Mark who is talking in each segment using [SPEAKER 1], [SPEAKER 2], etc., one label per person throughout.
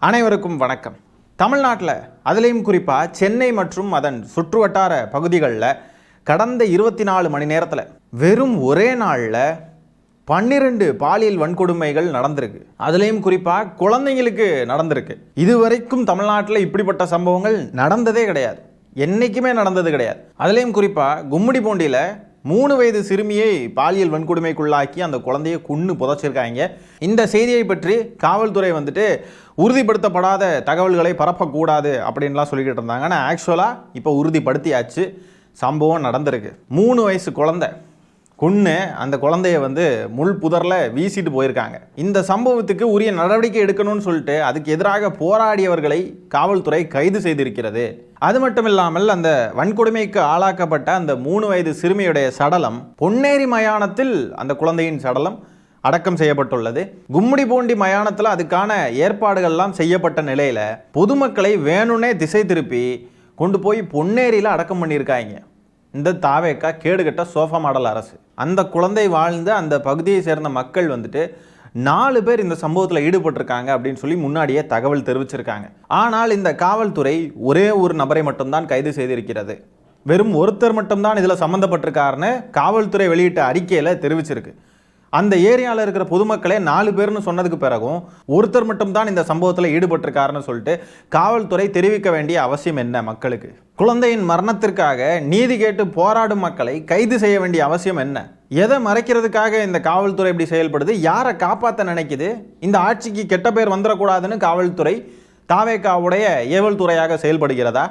[SPEAKER 1] அனைவருக்கும் வணக்கம். தமிழ்நாட்டில் அதுலேயும் குறிப்பாக சென்னை மற்றும் அதன் சுற்றுவட்டார பகுதிகளில் கடந்த 24 மணி நேரத்தில் வெறும் ஒரே நாளில் 12 பாலியல் வன்கொடுமைகள் நடந்திருக்கு. அதுலேயும் குறிப்பாக குழந்தைங்களுக்கு நடந்திருக்கு. இதுவரைக்கும் தமிழ்நாட்டில் இப்படிப்பட்ட சம்பவங்கள் நடந்ததே கிடையாது, என்றைக்குமே நடந்தது கிடையாது. அதுலேயும் குறிப்பாக கும்மிடிப்பூண்டியில் 3 வயது சிறுமியை பாலியல் வன்கொடுமைக்குள்ளாக்கி அந்த குழந்தையை கொன்று புதைச்சிருக்காங்க. இந்த செய்தியை பற்றி காவல்துறை உறுதிப்படுத்தப்படாத தகவல்களை பரப்பக்கூடாது அப்படின்லாம் சொல்லிக்கிட்டு இருந்தாங்க. ஆனால் ஆக்சுவலாக இப்போ உறுதிப்படுத்தியாச்சு, சம்பவம் நடந்திருக்கு. 3 வயசு குழந்தை கொன்று அந்த குழந்தைய முள் புதரில் வீசிட்டு போயிருக்காங்க. இந்த சம்பவத்துக்கு உரிய நடவடிக்கை எடுக்கணும்னு சொல்லிட்டு அதுக்கு எதிராக போராடியவர்களை காவல்துறை கைது செய்திருக்கிறது. அது மட்டும் இல்லாமல் அந்த வன்கொடுமைக்கு ஆளாக்கப்பட்ட அந்த 3 வயது சிறுமியுடைய சடலம் பொன்னேரி மயானத்தில் அந்த குழந்தையின் சடலம் அடக்கம் செய்யப்பட்டுள்ளது. கும்மிடிப்பூண்டி மயானத்தில் அதுக்கான ஏற்பாடுகள்லாம் செய்யப்பட்ட நிலையில் பொதுமக்களை வேணும்னே திசை திருப்பி கொண்டு போய் பொன்னேரியில் அடக்கம் பண்ணியிருக்காங்க. இந்த தாவேக்கா கேடுகட்ட சோஃபா மாடல் அரசு. அந்த குழந்தை வாழ்ந்த அந்த பகுதியை சேர்ந்த மக்கள் 4 பேர் இந்த சம்பவத்தில் ஈடுபட்டிருக்காங்க அப்படின்னு சொல்லி முன்னாடியே தகவல் தெரிவிச்சிருக்காங்க. ஆனால் இந்த காவல்துறை ஒரே ஒரு நபரை மட்டும்தான் கைது செய்திருக்கிறது. வெறும் ஒருத்தர் மட்டும்தான் இதில் சம்மந்தப்பட்டிருக்காருன்னு காவல்துறை வெளியிட்ட அறிக்கையில் தெரிவிச்சிருக்கு. அந்த ஏரியாவில் இருக்கிற பொதுமக்களே 4 பேர்னு சொன்னதுக்கு பிறகும் ஒருத்தர் மட்டும்தான் இந்த சம்பவத்தில் ஈடுபட்டிருக்காருன்னு சொல்லிட்டு காவல்துறை தெரிவிக்க வேண்டிய அவசியம் என்ன? மக்களுக்கு குழந்தையின் மரணத்திற்காக நீதி கேட்டு போராடும் மக்களை கைது செய்ய வேண்டிய அவசியம் என்ன? எதை மறைக்கிறதுக்காக இந்த காவல்துறை இப்படி செயல்படுது? யாரை காப்பாற்ற நினைக்குது? இந்த ஆட்சிக்கு கெட்ட பேர் வந்துடக்கூடாதுன்னு காவல்துறை தாவேக்காவுடைய ஏவல் துறையாக செயல்படுகிறதா?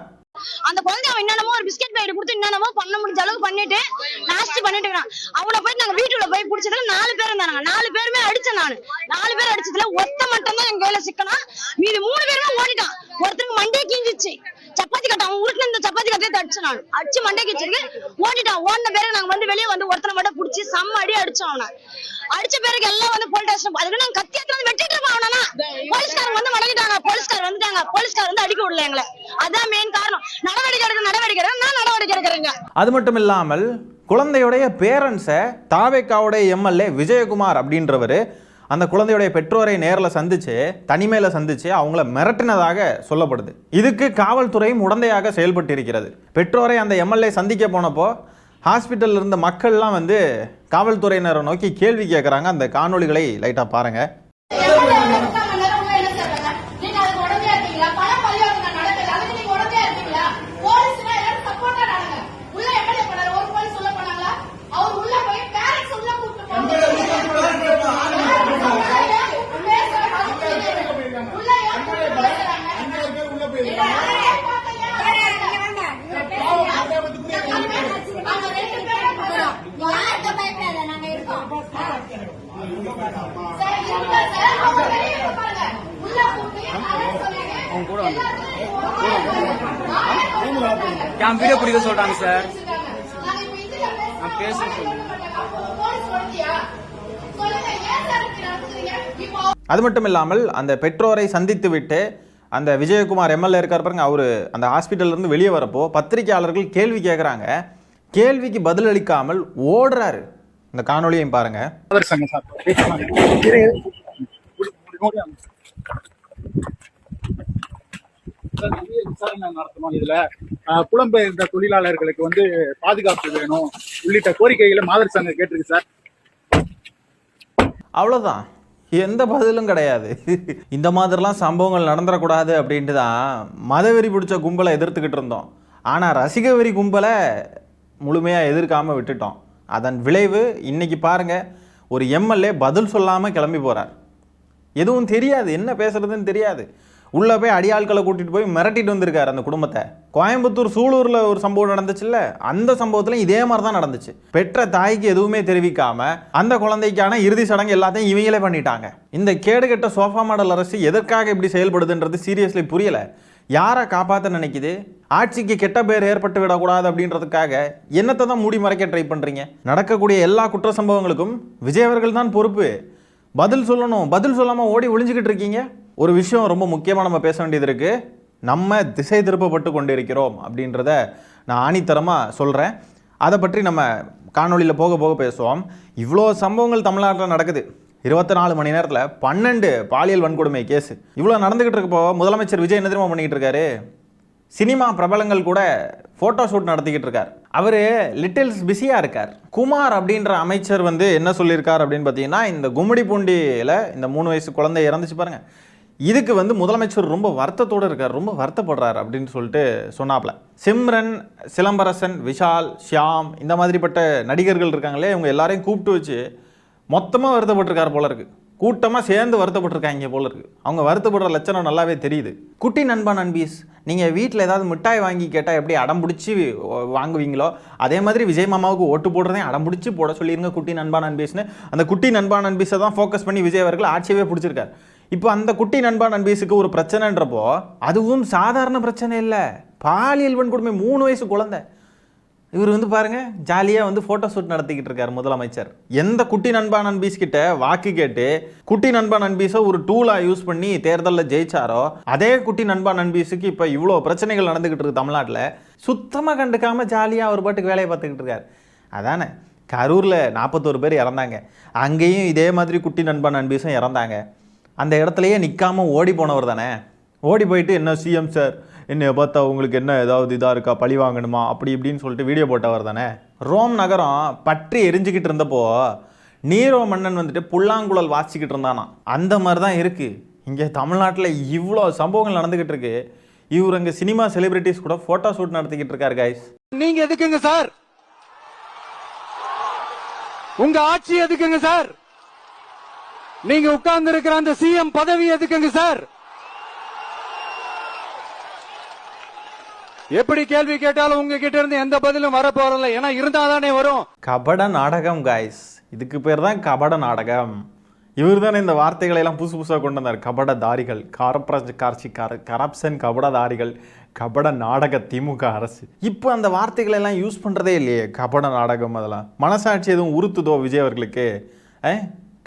[SPEAKER 2] அந்த குழந்தை அவன் என்னென்னமோ ஒரு பிஸ்கெட் பாக்கெட் கொடுத்து என்னென்னமோ பண்ண முடிஞ்ச அளவுக்கு பண்ணிட்டு நாஸ்தி பண்ணிட்டு அவனை போயிட்டு நாங்க வீட்டுல போய் பிடிச்சதுல 4 பேர் இருந்தாங்க. 4 பேருமே அடிச்சேன். 4 பேர் அடிச்சதுல ஒருத்த மட்டும் தான் எங்க கையில சிக்கனா, மீதி 3 பேருமே ஓடிட்டான். ஒருத்தருக்கு மண்டே கீஞ்சிச்சு, சப்பாத்தி கட்ட அவன் உருட்டு இந்த சப்பாத்தி கட்டையை அடிச்சு நான் அடிச்சு மண்டே கீச்சிருக்கு ஓடிட்டான். ஓடின பேரு நாங்க வெளியே ஒருத்தனை மட்டும் பிடிச்சி செம்ம அடி அடிச்சோம். அவனை அடிச்ச பேருக்கு எல்லாம் போலீஸ் ஸ்டேஷன் அதுக்கு நாங்க கத்தி எடுத்து வெட்டிட்டு இருப்போம். அவனா போலீஸ்காரங்க வணங்கிட்டாங்க, போலீஸ்கார் வந்துட்டாங்க, போலீஸ்கார் அடிக்க விடல எங்களை. அதான் மெயின் காரணம். நடவடிக்கை எடுக்கிறேங்க.
[SPEAKER 1] அது மட்டும் இல்லாமல் குழந்தையுடைய பேரண்ட்ஸை தாவேக்காவுடைய எம்எல்ஏ விஜயகுமார் அப்படின்றவர் அந்த குழந்தையுடைய பெற்றோரை நேரில் சந்திச்சு தனிமையில் சந்திச்சு அவங்கள மிரட்டினதாக சொல்லப்படுது. இதுக்கு காவல்துறையும் உடந்தையாக செயல்பட்டு இருக்கிறது. பெற்றோரை அந்த எம்எல்ஏ சந்திக்க போனப்போ ஹாஸ்பிட்டலில் இருந்த மக்கள்லாம் காவல்துறையினரை நோக்கி கேள்வி கேட்குறாங்க. அந்த காணொளிகளை லைட்டாக பாருங்கள்.
[SPEAKER 3] வீடியோ பிடிக்க சொல்றாங்க சார். நான் பேசுறேன்.
[SPEAKER 1] அது மட்டும் இல்லாமல் அந்த பெற்றோரை சந்தித்து விட்டு அந்த விஜயகுமார் எம்எல்ஏ இருக்கார் பாருங்க, அவரு அந்த ஹாஸ்பிட்டல்ல இருந்து வெளியே வரப்போ பத்திரிகையாளர்கள் கேள்வி கேட்குறாங்க. கேள்விக்கு பதில் அளிக்காமல் ஓடுறாரு. இந்த காணொலியையும் பாருங்க.
[SPEAKER 4] இதுல புலம்பெயர்ந்த தொழிலாளர்களுக்கு பாதுகாப்பு வேணும் உள்ளிட்ட கோரிக்கைகளை மாதர் சங்கம் கேட்டிருக்கு சார்.
[SPEAKER 1] அவ்வளோதான், எந்த பதிலும் கிடையாது. இந்த மாதிரிலாம் சம்பவங்கள் நடந்துடக்கூடாது அப்படின்ட்டு தான் மதவெறி பிடிச்ச கும்பலை எதிர்த்துக்கிட்டு இருந்தோம். ஆனால் ரசிக வெறி கும்பலை முழுமையாக எதிர்க்காமல் விட்டுட்டோம். அதன் விளைவு இன்னைக்கு பாருங்க, ஒரு எம்எல்ஏ பதில் சொல்லாமல் கிளம்பி போகிறார். எதுவும் தெரியாது, என்ன பேசுறதுன்னு தெரியாது. உள்ளே போய் அடியாட்களை கூட்டிகிட்டு போய் மிரட்டிட்டு வந்திருக்காரு அந்த குடும்பத்தை. கோயம்புத்தூர் சூலூரில் ஒரு சம்பவம் நடந்துச்சுல்ல, அந்த சம்பவத்தில் இதே மாதிரி தான் நடந்துச்சு. பெற்ற தாய்க்கு எதுவுமே தெரிவிக்காமல் அந்த குழந்தைக்கான இறுதி சடங்கு எல்லாத்தையும் இவங்களே பண்ணிட்டாங்க. இந்த கேடுகட்ட சோஃபா மாடல் அரசு எதற்காக இப்படி செயல்படுதுன்றது சீரியஸ்லி புரியலை. யாரை காப்பாற்ற நினைக்குது? ஆட்சிக்கு கெட்ட பேர் ஏற்பட்டு விடக்கூடாது அப்படின்றதுக்காக என்னத்தை தான் மூடி மறைக்க ட்ரை பண்ணுறீங்க? நடக்கக்கூடிய எல்லா குற்ற சம்பவங்களுக்கும் விஜய் அவர்கள் தான் பொறுப்பு. பதில் சொல்லணும், பதில் சொல்லாமல் ஓடி ஒளிஞ்சிக்கிட்டு இருக்கீங்க. ஒரு விஷயம் ரொம்ப முக்கியமாக நம்ம பேச வேண்டியது இருக்குது. நம்ம திசை திருப்பப்பட்டு கொண்டிருக்கிறோம் அப்படின்றத நான் ஆணித்தரமாக சொல்கிறேன். அதை பற்றி நம்ம காணொலியில் போக போக பேசுவோம். இவ்வளோ சம்பவங்கள் தமிழ்நாட்டில் நடக்குது. 24 மணி நேரத்தில் 12 பாலியல் வன்கொடுமை கேஸ் இவ்வளோ நடந்துகிட்டு இருக்கப்போ முதலமைச்சர் விஜய் என்ன தெரியுமா பண்ணிக்கிட்டு இருக்காரு? சினிமா பிரபலங்கள் கூட ஃபோட்டோ ஷூட் நடத்திக்கிட்டு இருக்கார். அவர் லிட்டில்ஸ் பிஸியாக இருக்கார். குமார் அப்படின்ற அமைச்சர் வந்து என்ன சொல்லியிருக்கார் அப்படின்னு பார்த்தீங்கன்னா, இந்த கும்மிடிப்பூண்டியில் இந்த 3 வயசு குழந்தை இறந்துச்சு பாருங்க, இதுக்கு வந்து முதலமைச்சர் ரொம்ப வருத்தத்தோடு இருக்கார், ரொம்ப வருத்தப்படுறார் அப்படின்னு சொல்லிட்டு சொன்னாப்ல. சிம்ரன், சிலம்பரசன், விஷால், ஷியாம் இந்த மாதிரிப்பட்ட நடிகர்கள் இருக்காங்களே, இவங்க எல்லாரையும் கூப்பிட்டு வச்சு மொத்தமாக வருத்தப்பட்டிருக்கார் போல இருக்கு. கூட்டமாக சேர்ந்து வருத்தப்பட்டிருக்காங்க போல இருக்கு. அவங்க வருத்தப்படுற லட்சணம் நல்லாவே தெரியுது. குட்டி நண்பா நண்பீஸ், நீங்கள் வீட்டில் ஏதாவது மிட்டாய் வாங்கி கேட்டால் எப்படி அடம்பிடிச்சி வாங்குவீங்களோ அதே மாதிரி விஜய் மாமாவுக்கு ஓட்டு போடுறதே அடம்பிடிச்சி போட சொல்லிடுங்க குட்டி நண்பா நண்பீஸ்னு. அந்த குட்டி நண்பா நண்பீஸை தான் ஃபோக்கஸ் பண்ணி விஜய் அவர்கள் ஆட்சியவே பிடிச்சிருக்கார். இப்போ அந்த குட்டி நண்பா நண்பீஸுக்கு ஒரு பிரச்சனைன்றப்போ அதுவும் சாதாரண பிரச்சனை இல்லை, பாலியல் வன்கொடுமை 3 வயசு குழந்தை. இவர் வந்து பாருங்க ஜாலியாக வந்து ஃபோட்டோ ஷூட் நடத்திக்கிட்டு இருக்கார் முதலமைச்சர். எந்த குட்டி நண்பா நண்பீஸ் கிட்ட வாக்கு கேட்டு குட்டி நண்பா நண்பீஸை ஒரு டூலாக யூஸ் பண்ணி தேர்தலில் ஜெயிச்சாரோ அதே குட்டி நண்பா நண்பீஸுக்கு இப்போ இவ்வளோ பிரச்சனைகள் நடந்துக்கிட்டு இருக்கு தமிழ்நாட்டில். சுத்தமாக கண்டுக்காமல் ஜாலியாக அவர் பாட்டுக்கு வேலையை பார்த்துக்கிட்டு இருக்கார். அதானே கரூரில் 41 பேர் இறந்தாங்க, அங்கேயும் இதே மாதிரி குட்டி நண்பா நண்பீஸும் இறந்தாங்க. அந்த இடத்துலையே நிற்காமல் ஓடி போனவர் தானே. ஓடி போயிட்டு என்ன சிஎம் சார் என்னை பார்த்தா உங்களுக்கு என்ன ஏதாவது இதாக இருக்கா, பழி வாங்கணுமா அப்படி இப்படின்னு சொல்லிட்டு வீடியோ போட்டவர் தானே. ரோம் நகரம் பற்றி எரிஞ்சுக்கிட்டு இருந்தப்போ நீரோ மன்னன் வந்துட்டு புல்லாங்குழல் வாசிக்கிட்டு இருந்தானா. அந்த மாதிரி தான் இருக்குது இங்கே தமிழ்நாட்டில் இவ்வளோ சம்பவங்கள் நடந்துக்கிட்டு இருக்கு. இவர் அங்கே சினிமா செலிபிரிட்டிஸ் கூட ஃபோட்டோ ஷூட் நடத்திக்கிட்டு இருக்காரு. கைஸ்,
[SPEAKER 5] நீங்க எதுக்குங்க சார்? உங்க ஆட்சி எதுக்குங்க சார்? நீங்க உட்கார்ந்து இருக்கிற அந்த சிஎம் பதவி எதுக்குங்க சார்? எப்படி கேள்வி கேட்டாலும் உங்ககிட்ட இருந்து எந்த பதிலும் வர போறதில்ல, ஏன்னா இருந்தாதானே வரும்.
[SPEAKER 1] கபட நாடகம் கைஸ், இதுக்கு பேர் தான் கபட நாடகம். இவர் தானே இந்த வார்த்தைகளை எல்லாம் புதுசு புதுசாக கொண்டு வந்தார். கபடதாரிகள், கரப்ஷன், கபடதாரிகள், கபட நாடக திமுக அரசு. இப்போ அந்த வார்த்தைகளை எல்லாம் யூஸ் பண்ணுறதே இல்லையே. கபட நாடகம் அதெல்லாம் மனசாட்சி எதுவும் உறுத்துதோ விஜய் அவர்களுக்கு?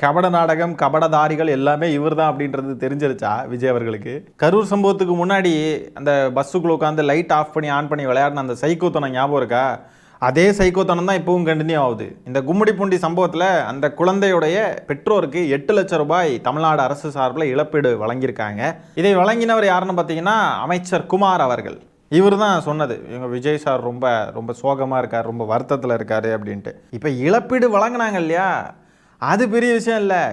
[SPEAKER 1] கபட நாடகம், கபடதாரிகள் எல்லாமே இவர் தான் அப்படின்றது தெரிஞ்சிருச்சா விஜய் அவர்களுக்கு? கரூர் சம்பவத்துக்கு முன்னாடி அந்த பஸ்ஸுக்குள்ள உட்காந்து லைட் ஆஃப் பண்ணி ஆன் பண்ணி விளையாடின அந்த சைக்கோத்தனம் ஞாபகம் இருக்கா? அதே சைக்கோத்தனம் தான் இப்பவும் கண்டினியூ ஆகுது. இந்த கும்மிடிப்பூண்டி சம்பவத்தில் அந்த குழந்தையுடைய பெற்றோருக்கு 8 லட்சம் ரூபாய் தமிழ்நாடு அரசு சார்பில் இழப்பீடு வழங்கியிருக்காங்க. இதை வழங்கினவர் யாருன்னு பார்த்தீங்கன்னா அமைச்சர் குமார் அவர்கள். இவர் தான் சொன்னது, இவங்க விஜய் சார் ரொம்ப ரொம்ப சோகமாக இருக்கார், ரொம்ப வருத்தத்தில் இருக்காரு அப்படின்ட்டு. இப்போ இழப்பீடு வழங்கினாங்க இல்லையா, அது பெரிய விஷயம் இல்லை.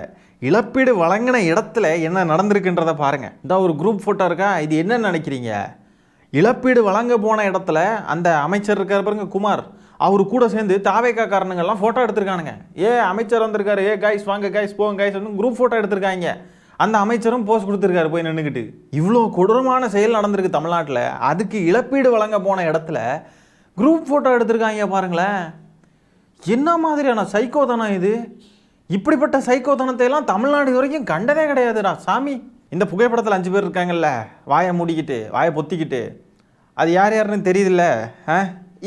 [SPEAKER 1] இழப்பீடு வழங்கின இடத்துல என்ன நடந்திருக்குன்றதை பாருங்க. இந்த ஒரு குரூப் ஃபோட்டோ இருக்கா, இது என்ன நினைக்கிறீங்க? இழப்பீடு வழங்க போன இடத்துல அந்த அமைச்சர் இருக்கார் பாருங்க குமார், அவரு கூட சேர்ந்து தாவேக்கா காரணங்கள்லாம் ஃபோட்டோ எடுத்திருக்கானுங்க. அமைச்சர் வந்திருக்காரு, கைஸ் வாங்க கைஸ் போங்க கைஸ் வந்து குரூப் ஃபோட்டோ எடுத்திருக்காங்க. அந்த அமைச்சரும் போஸ்ட் கொடுத்துருக்காரு போய் நின்றுக்கிட்டு. இவ்வளோ கொடூரமான செயல் நடந்திருக்கு தமிழ்நாட்டில். அதுக்கு இழப்பீடு வழங்க போன இடத்துல குரூப் ஃபோட்டோ எடுத்திருக்காங்க பாருங்களேன். என்ன மாதிரியான சைக்கோதனம் இது? இப்படிப்பட்ட சைக்கோத்தனத்தை எல்லாம் தமிழ்நாடு வரைக்கும் கண்டதே கிடையாதுடா சாமி. இந்த புகைப்படத்தில் 5 பேர் இருக்காங்கல்ல, வாயை மூடிக்கிட்டு வாயை பொத்திக்கிட்டு, அது யார் யாருன்னு தெரியுதுல்ல.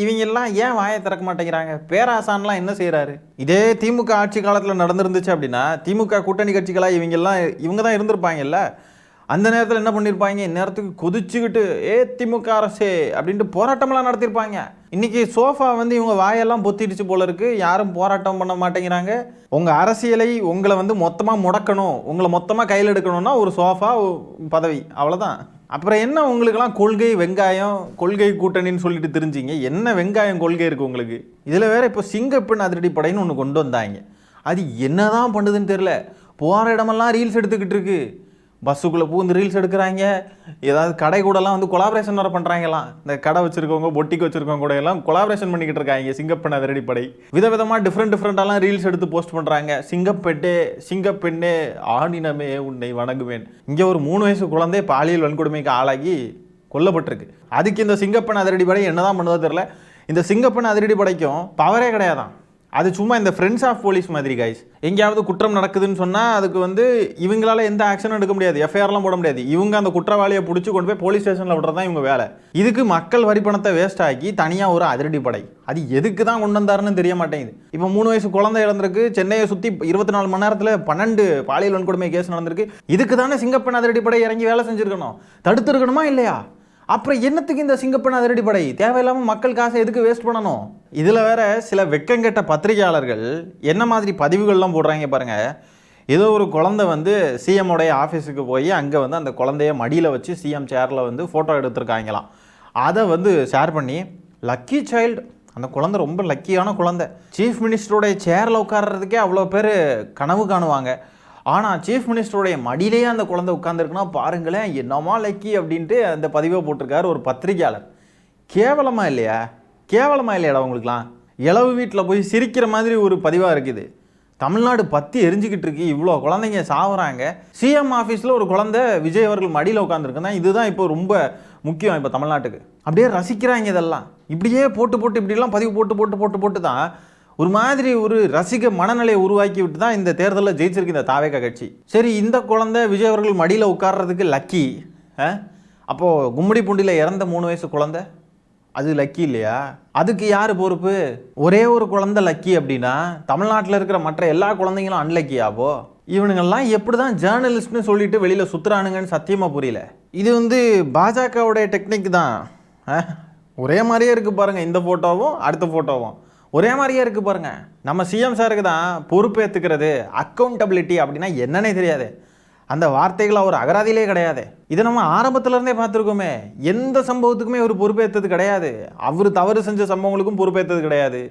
[SPEAKER 1] இவங்கெல்லாம் ஏன் வாயை திறக்க மாட்டேங்கிறாங்க? பேராசான்லாம் என்ன செய்கிறாரு? இதே திமுக ஆட்சி காலத்தில் நடந்துருந்துச்சு அப்படின்னா திமுக கூட்டணி கட்சிகளாக இவங்க தான் இருந்திருப்பாங்கல்ல. அந்த நேரத்தில் என்ன பண்ணியிருப்பாங்க? இந்நேரத்துக்கு கொதிச்சுக்கிட்டு திமுக அரசே அப்படின்ட்டு போராட்டமெல்லாம் நடத்தியிருப்பாங்க. இன்னைக்கு சோஃபா வந்து இவங்க வாயெல்லாம் பொத்திடுச்சு போல இருக்கு, யாரும் போராட்டம் பண்ண மாட்டேங்கிறாங்க. உங்கள் அரசியலை உங்களை வந்து மொத்தமாக முடக்கணும், உங்களை மொத்தமாக கையில் எடுக்கணும்னா ஒரு சோஃபா பதவி, அவ்வளோதான். அப்புறம் என்ன உங்களுக்கெல்லாம் கொள்கை வெங்காயம், கொள்கை கூட்டணின்னு சொல்லிட்டு தெரிஞ்சிங்க. என்ன வெங்காயம் கொள்கை இருக்குது உங்களுக்கு? இதில் வேற இப்போ சிங்கப்பெண் அதிரடி படைன்னு ஒன்று கொண்டு வந்தாங்க. அது என்னதான் பண்ணுதுன்னு தெரியல. போகிற இடமெல்லாம் ரீல்ஸ் எடுத்துக்கிட்டு இருக்கு. பஸ்ஸுக்குள்ளே பூந்து ரீல்ஸ் எடுக்கிறாங்க. ஏதாவது கடை கூடலாம் வந்து கொலாபரேஷன் வர பண்ணுறாங்கலாம். இந்த கடை வச்சுருக்கவங்க, பொட்டிக்கு வச்சுருக்கவங்க கூட எல்லாம் கொலாபரேஷன் பண்ணிக்கிட்டு இருக்காங்க சிங்கப்பெண் அதிரடி படை. விதவிதமாக டிஃப்ரெண்ட்டாலாம் ரீல்ஸ் எடுத்து போஸ்ட் பண்ணுறாங்க. சிங்கப்பெண்ணே ஆணினமே உன்னை வணங்குவேன். இங்கே ஒரு 3 வயசு குழந்தை பாலியல் வன்கொடுமைக்கு ஆளாகி கொல்லப்பட்டிருக்கு. அதுக்கு இந்த சிங்கப்பெண் அதிரடி படை என்னதான் பண்ணுதோ தெரியல. இந்த சிங்கப்பெண் அதிரடி படைக்கும் பவரே கிடையாதான். அது சும்மா இந்த ஃப்ரெண்ட்ஸ் ஆஃப் போலீஸ் மாதிரி கைஸ். எங்கேயாவது குற்றம் நடக்குதுன்னு சொன்னால் அதுக்கு வந்து இவங்களால எந்த ஆக்ஷனும் எடுக்க முடியாது, எஃப்ஐஆர்லாம் போட முடியாது. இவங்க அந்த குற்றவாளியை பிடிச்சி கொண்டு போய் போலீஸ் ஸ்டேஷனில் விடுறது தான் இவங்க வேலை. இதுக்கு மக்கள் வரி பணத்தை வேஸ்ட் ஆக்கி தனியாக ஒரு அதிரடி படை. அது எதுக்கு தான் கொண்டு வந்தாருன்னு தெரிய மாட்டேங்குது. இப்போ 3 வயசு குழந்தை இறந்திருக்கு. சென்னையை சுற்றி 24 மணி நேரத்தில் 12 பாலியல் வன்கொடுமை கேஸ் நடந்திருக்கு. இதுக்கு தானே சிங்கப்பெண் அதிரடி படை இறங்கி வேலை செஞ்சுருக்கணும், தடுத்துருக்கணுமா இல்லையா? அப்புறம் என்னத்துக்கு இந்த சிங்கப்பெண் அதிரடி படை? தேவையில்லாமல் மக்கள் காசை எதுக்கு வேஸ்ட் பண்ணணும்? இதில் வேற சில வெக்கங்கெட்ட பத்திரிகையாளர்கள் என்ன மாதிரி பதிவுகள்லாம் போடுறாங்க பாருங்க. ஏதோ ஒரு குழந்தை வந்து சிஎம்முடைய ஆஃபீஸுக்கு போய் அங்கே வந்து அந்த குழந்தைய மடியில் வச்சு சிஎம் சேரில் வந்து ஃபோட்டோ எடுத்திருக்காங்களாம். அதை வந்து ஷேர் பண்ணி லக்கி சைல்டு, அந்த குழந்தை ரொம்ப லக்கியான குழந்தை, சீஃப் மினிஸ்டருடைய சேரில் உட்கார்றதுக்கே அவ்வளோ பேர் கனவு காணுவாங்க, ஆனால் சீஃப் மினிஸ்டருடைய மடியிலேயே அந்த குழந்தை உட்காந்துருக்குன்னா பாருங்களேன் என்னமா லக்கி அப்படின்ட்டு அந்த பதிவை போட்டிருக்காரு ஒரு பத்திரிகையாளர். கேவலமாக இல்லையா? கேவலமாக இல்லையாடா உங்களுக்குலாம்? இளவு வீட்டில் போய் சிரிக்கிற மாதிரி ஒரு பதிவாக இருக்குது. தமிழ்நாடு பற்றி எரிஞ்சிக்கிட்டு இருக்கு, இவ்வளோ குழந்தைங்க சாவுறாங்க, சிஎம் ஆஃபீஸில் ஒரு குழந்தை விஜய் அவர்கள் மடியில் உட்காந்துருக்குன்னா இதுதான் இப்போ ரொம்ப முக்கியம் இப்போ தமிழ்நாட்டுக்கு. அப்படியே ரசிக்கிறாங்க இதெல்லாம். இப்படியே போட்டு இப்படிலாம் பதிவு போட்டு தான் ஒரு மாதிரி ஒரு ரசிக மனநிலையை உருவாக்கி விட்டு தான் இந்த தேர்தலில் ஜெயிச்சிருக்கு இந்த தாவேகா கட்சி. சரி, இந்த குழந்தை விஜய் அவர்கள் மடியில் உட்கார்றதுக்கு லக்கி, அப்போது கும்மிடி பூண்டியில் இறந்த 3 வயசு குழந்தை அது லக்கி இல்லையா? அதுக்கு யார் பொறுப்பு? ஒரே ஒரு குழந்தை லக்கி அப்படின்னா தமிழ்நாட்டில் இருக்கிற மற்ற எல்லா குழந்தைங்களும் அன்லக்கியாவோ? இவனுங்கெல்லாம் எப்படி தான் ஜேர்னலிஸ்ட்னு சொல்லிட்டு வெளியில் சுற்றுறானுங்கன்னு சத்தியமாக புரியல. இது வந்து பாஜகவுடைய டெக்னிக் தான். ஒரே மாதிரியே இருக்குது பாருங்கள், இந்த ஃபோட்டோவும் அடுத்த ஃபோட்டோவும் ஒரே மாதிரியே இருக்குது பாருங்கள். நம்ம சிஎம் சாருக்கு தான் பொறுப்பு ஏற்றுக்கிறது, அக்கௌண்டபிலிட்டி அப்படின்னா என்னன்னே தெரியாது, அந்த வார்த்தைகள் அவர் அகராதியிலே கிடையாது. இதை நம்ம ஆரம்பத்திலேருந்தே பார்த்துருக்கோமே, எந்த சம்பவத்துக்குமே அவர் பொறுப்பேற்றது கிடையாது. அவர் தவறு செஞ்ச சம்பவங்களுக்கும் பொறுப்பேற்றது கிடையாது.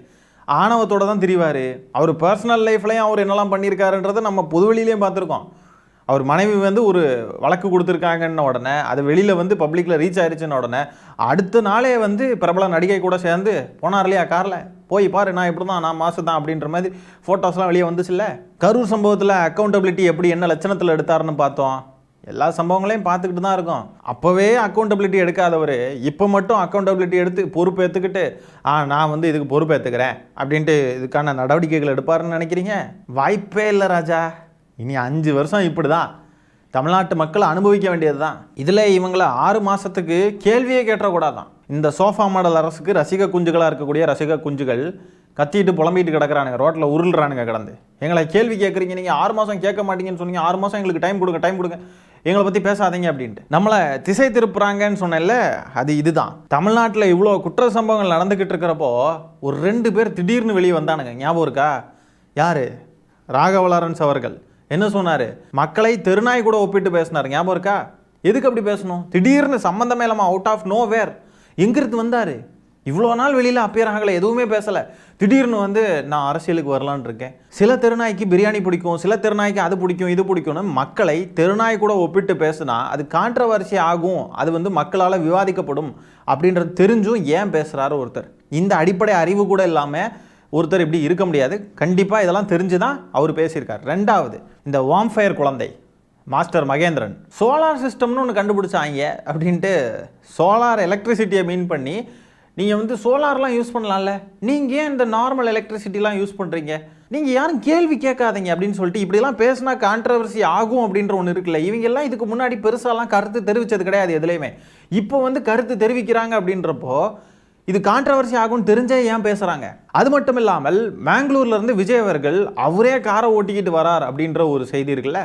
[SPEAKER 1] ஆணவத்தோடு தான் திரிவார். அவர் பர்சனல் லைஃப்லையும் அவர் என்னெல்லாம் பண்ணியிருக்காருன்றதை நம்ம பொதுவெளியிலையும் பார்த்துருக்கோம். அவர் மனைவி வந்து ஒரு வழக்கு கொடுத்துருக்காங்கன்ன உடனே அது வெளியில் வந்து பப்ளிக்கில் ரீச் ஆயிடுச்சுன்ன உடனே அடுத்த நாளே வந்து பிரபல நடிகை கூட சேர்ந்து போனார் இல்லையா காரில், போய் பாரு நான் இப்படி தான், நான் மாசு தான் அப்படின்ற மாதிரி ஃபோட்டோஸ்லாம் வெளியே வந்துச்சுல்ல. கரூர் சம்பவத்தில் அக்கௌண்டபிலிட்டி எப்படி என்ன லட்சணத்தில் எடுத்தாருன்னு பார்த்தோம். எல்லா சம்பவங்களையும் பார்த்துக்கிட்டு தான் இருக்கோம். அப்போவே அக்கௌண்டபிலிட்டி எடுக்காதவர் இப்போ மட்டும் அக்கௌண்டபிலிட்டி எடுத்து பொறுப்பு ஏற்றுக்கிட்டு நான் வந்து இதுக்கு பொறுப்பு ஏற்றுக்கிறேன் அப்படின்ட்டு இதுக்கான நடவடிக்கைகள் எடுப்பாருன்னு நினைக்கிறீங்க? வாய்ப்பே இல்லை ராஜா. இனி 5 வருஷம் இப்படி தான் தமிழ்நாட்டு மக்கள் அனுபவிக்க வேண்டியது தான். இதில் இவங்களை 6 மாதத்துக்கு கேள்வியே கேட்டக்கூடாதான். இந்த சோஃபா மாடல் அரசுக்கு ரசிக குஞ்சுகளாக இருக்கக்கூடிய ரசிக குஞ்சுகள் கத்திட்டு புலம்பிட்டு கிடக்கிறானுங்க, ரோட்டில் உருள்றானுங்க கிடந்து. எங்களை கேள்வி கேட்குறீங்க, நீங்கள் 6 மாதம் கேட்க மாட்டீங்கன்னு சொன்னீங்க, 6 மாதம் எங்களுக்கு டைம் கொடுங்க, எங்களை பற்றி பேசாதீங்க அப்படின்ட்டு நம்மளை திசை திருப்புறாங்கன்னு சொன்னேன்ல, அது இதுதான். தமிழ்நாட்டில் இவ்வளோ குற்ற சம்பவங்கள் நடந்துக்கிட்டு இருக்கிறப்போ ஒரு 2 பேர் திடீர்னு வெளியே வந்தானுங்க, ஞாபகம் இருக்கா? யார்? ராகவ லாரன்ஸ் அவர்கள் என்ன சொன்னார்? மக்களை தெருநாய் கூட ஒப்பிட்டு பேசினார், ஞாபகம் இருக்கா? எதுக்கு அப்படி பேசணும்? திடீர்னு சம்மந்தமே இல்லாமல் அவுட் ஆஃப் நோ வேர் எங்கிருந்து வந்தார்? இவ்வளோ நாள் வெளியில் அப்பியர் ஆகலை, எதுவுமே பேசலை, திடீர்னு வந்து நான் அரசியலுக்கு வரலான்னு இருக்கேன். சில தெருநாய்க்கு பிரியாணி பிடிக்கும், சில தெருநாய்க்கு அது பிடிக்கும் இது பிடிக்கும்னு மக்களை தெருநாய் கூட ஒப்பிட்டு பேசுனா அது கான்ட்ரவர்சி ஆகும், அது வந்து மக்களால் விவாதிக்கப்படும் அப்படின்றது தெரிஞ்சும் ஏன் பேசுகிறாரு ஒருத்தர்? இந்த அடிப்படை அறிவு கூட இல்லாமல் ஒருத்தர் இப்படி இருக்க முடியாது. கண்டிப்பாக இதெல்லாம் தெரிஞ்சு தான் அவர் பேசியிருக்கார். 2வது, இந்த வாம்ஃபயர் குழந்தை மாஸ்டர் மகேந்திரன் சோலார் சிஸ்டம்னு ஒன்று கண்டுபிடிச்சாங்க அப்படின்ட்டு சோலார் எலக்ட்ரிசிட்டியை மீன் பண்ணி நீங்கள் வந்து சோலார்லாம் யூஸ் பண்ணலாம்ல, நீங்கள் ஏன் இந்த நார்மல் எலக்ட்ரிசிட்டிலாம் யூஸ் பண்ணுறீங்க, நீங்கள் யாரும் கேள்வி கேட்காதீங்க அப்படின்னு சொல்லிட்டு இப்படிலாம் பேசினா கான்ட்ரவர்சி ஆகும் அப்படின்ற ஒன்று இருக்குல்ல. இவங்கெல்லாம் இதுக்கு முன்னாடி பெருசாலாம் கருத்து தெரிவித்தது கிடையாது எதுலேயுமே. இப்போ வந்து கருத்து தெரிவிக்கிறாங்க அப்படின்றப்போ இது கான்ட்ரவர்சி ஆகும்னு தெரிஞ்சே ஏன் பேசுகிறாங்க? அது மட்டும் இல்லாமல் மேங்களூர்லேருந்து விஜய் அவர்கள் அவரே காரை ஓட்டிக்கிட்டு வரார் அப்படின்ற ஒரு செய்தி இருக்குல்ல,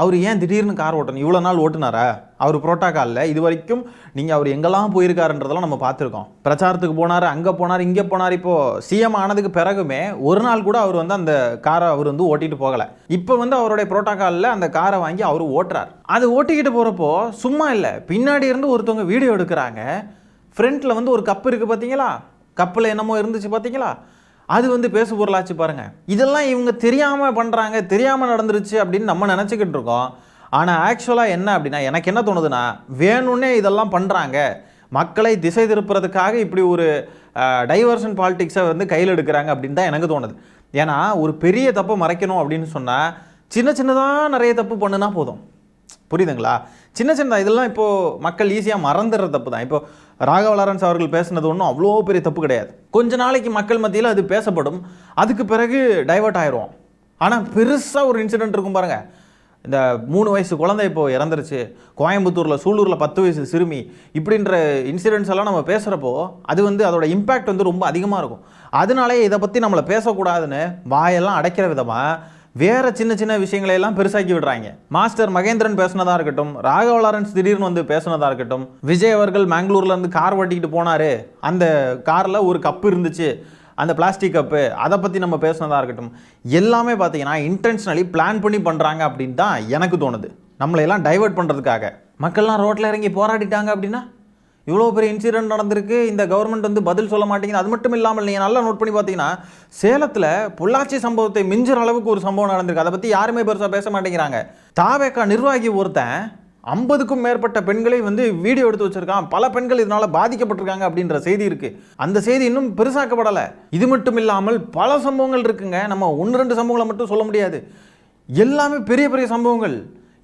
[SPEAKER 1] அவர் ஏன் திடீர்னு கார் ஓட்டணும்? இவ்வளோ நாள் ஓட்டுனாரா? அவர் புரோட்டோகாலில் இது வரைக்கும் நீங்கள் அவர் எங்கெல்லாம் போயிருக்காருன்றதெல்லாம் நம்ம பார்த்துருக்கோம். பிரச்சாரத்துக்கு போனார், அங்கே போனார், இங்கே போனார். இப்போது சிஎம் ஆனதுக்கு பிறகுமே ஒரு நாள் கூட அவர் வந்து அந்த காரை அவர் வந்து ஓட்டிகிட்டு போகலை. இப்போ வந்து அவருடைய புரோட்டோகாலில் அந்த காரை வாங்கி அவர் ஓட்டுறார். அது ஓட்டிக்கிட்டு போகிறப்போ சும்மா இல்லை, பின்னாடி இருந்து ஒருத்தவங்க வீடியோ எடுக்கிறாங்க. ஃப்ரண்ட்டில் வந்து ஒரு கப்பு இருக்குது பார்த்தீங்களா, கப்பில் என்னமோ இருந்துச்சு பார்த்தீங்களா, அது வந்து பேசு பொருளாச்சு பாருங்கள். இதெல்லாம் இவங்க தெரியாமல் பண்ணுறாங்க, தெரியாமல் நடந்துருச்சு அப்படின்னு நம்ம நினச்சிக்கிட்டு இருக்கோம். ஆனால் ஆக்சுவலாக என்ன அப்படின்னா, எனக்கு என்ன தோணுதுன்னா, வேணும்னே இதெல்லாம் பண்ணுறாங்க, மக்களை திசை திருப்புறதுக்காக இப்படி ஒரு டைவர்ஷன் பாலிடிக்ஸை வந்து கையில் எடுக்கிறாங்க அப்படின்னு தான் எனக்கு தோணுது. ஏன்னா ஒரு பெரிய தப்பை மறைக்கணும் அப்படின்னு சொன்னால் சின்னதாக நிறைய தப்பு பண்ணுனா போதும். புரியுதுங்களா? சின்னதாக இதெல்லாம் இப்போது மக்கள் ஈஸியாக மறந்துடுற தப்பு தான். இப்போ ராகவ லாரன்ஸ் அவர்கள் பேசுனது ஒன்றும் அவ்வளோ பெரிய தப்பு கிடையாது. கொஞ்ச நாளைக்கு மக்கள் மத்தியில் அது பேசப்படும், அதுக்கு பிறகு டைவர்ட் ஆயிடுவோம். ஆனால் பெருசாக ஒரு இன்சிடென்ட் இருக்கும் பாருங்கள். இந்த 3 வயசு குழந்தை இப்போது இறந்துருச்சு, கோயம்புத்தூரில் சூலூரில் 10 வயசு சிறுமி, இப்படின்ற இன்சிடென்ட்ஸ் எல்லாம் நம்ம பேசுகிறப்போ அது வந்து அதோட இம்பேக்ட் வந்து ரொம்ப அதிகமாக இருக்கும். அதனாலே இதை பற்றி நம்மளை பேசக்கூடாதுன்னு வாயெல்லாம் அடைக்கிற விதமாக வேறு சின்ன விஷயங்களையெல்லாம் பெருசாக்கி விடுறாங்க. மாஸ்டர் மகேந்திரன் பேசினதாக இருக்கட்டும், ராகவ லாரன்ஸ் திடீர்னு வந்து பேசினதாக இருக்கட்டும், விஜய் அவர்கள் மேங்களூர்லேருந்து கார் ஓட்டிக்கிட்டு போனார், அந்த காரில் ஒரு கப்பு இருந்துச்சு, அந்த பிளாஸ்டிக் கப்பு அதை பற்றி நம்ம பேசுனதாக இருக்கட்டும், எல்லாமே பார்த்தீங்கன்னா இன்டென்ஷனலி பிளான் பண்ணி பண்ணுறாங்க அப்படின்னு தான் எனக்கு தோணுது. நம்மளையெல்லாம் டைவர்ட் பண்ணுறதுக்காக. மக்கள்லாம் ரோட்டில் இறங்கி போராடிட்டாங்க அப்படின்னா இவ்வளோ பெரிய இன்சிடென்ட் நடந்திருக்கு, இந்த கவர்மெண்ட் வந்து பதில் சொல்ல மாட்டேங்குது. அது மட்டும் இல்லாமல் நீங்கள் நல்லா நோட் பண்ணி பார்த்தீங்கன்னா சேலத்தில் பொள்ளாச்சி சம்பவத்தை மிஞ்சுற அளவுக்கு ஒரு சம்பவம் நடந்திருக்கு. அதை பற்றி யாருமே பெருசாக பேச மாட்டேங்கிறாங்க. தாவேக்கா நிர்வாகி ஒருத்தன் 50க்கும் மேற்பட்ட பெண்களை வந்து வீடியோ எடுத்து வச்சிருக்கான். பல பெண்கள் இதனால பாதிக்கப்பட்டிருக்காங்க அப்படின்ற செய்தி இருக்கு. அந்த செய்தி இன்னும் பெருசாக்கப்படலை. இது மட்டும் இல்லாமல் பல சம்பவங்கள் இருக்குங்க. நம்ம 1-2 சம்பவங்களை மட்டும் சொல்ல முடியாது. எல்லாமே பெரிய பெரிய சம்பவங்கள்.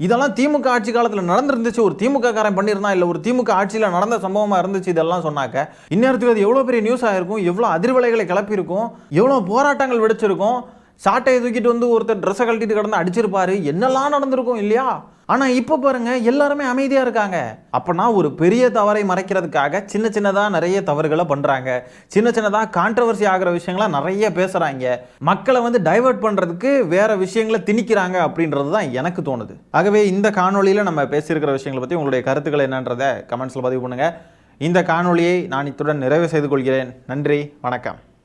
[SPEAKER 1] இதெல்லாம் திமுக ஆட்சி காலத்தில் நடந்துருந்துச்சு, ஒரு திமுக காரன் பண்ணியிருந்தான், இல்லை ஒரு திமுக ஆட்சியில் நடந்த சம்பவமாக இருந்துச்சு இதெல்லாம் சொன்னாக்க இந்நேரத்துக்கு அது எவ்வளோ பெரிய நியூஸ் ஆகிருக்கும், எவ்வளோ அதிர்வலைகளை கிளப்பியிருக்கும், எவ்வளோ போராட்டங்கள் வெடிச்சிருக்கும். சாட்டையை தூக்கிட்டு வந்து ஒருத்தர் ட்ரெஸ்ஸை கழட்டிட்டு கிடந்து அடிச்சிருப்பாரு, என்னெல்லாம் நடந்திருக்கும் இல்லையா? ஆனால் இப்போ பாருங்க எல்லாருமே அமைதியாக இருக்காங்க. அப்போனா ஒரு பெரிய தவறை மறைக்கிறதுக்காக சின்ன சின்னதாக நிறைய தவறுகளை பண்ணுறாங்க. சின்ன சின்னதாக கான்ட்ரவர்சி ஆகிற விஷயங்களை நிறைய பேசுகிறாங்க. மக்களை வந்து டைவர்ட் பண்ணுறதுக்கு வேற விஷயங்களை திணிக்கிறாங்க அப்படின்றது தான் எனக்கு தோணுது. ஆகவே இந்த காணொலியில் நம்ம பேசியிருக்கிற விஷயங்களை பற்றி உங்களுடைய கருத்துக்கள் என்னன்றதை கமெண்ட்ஸில் பதிவு பண்ணுங்கள். இந்த காணொலியை நான் இத்துடன் நிறைவு செய்து கொள்கிறேன். நன்றி, வணக்கம்.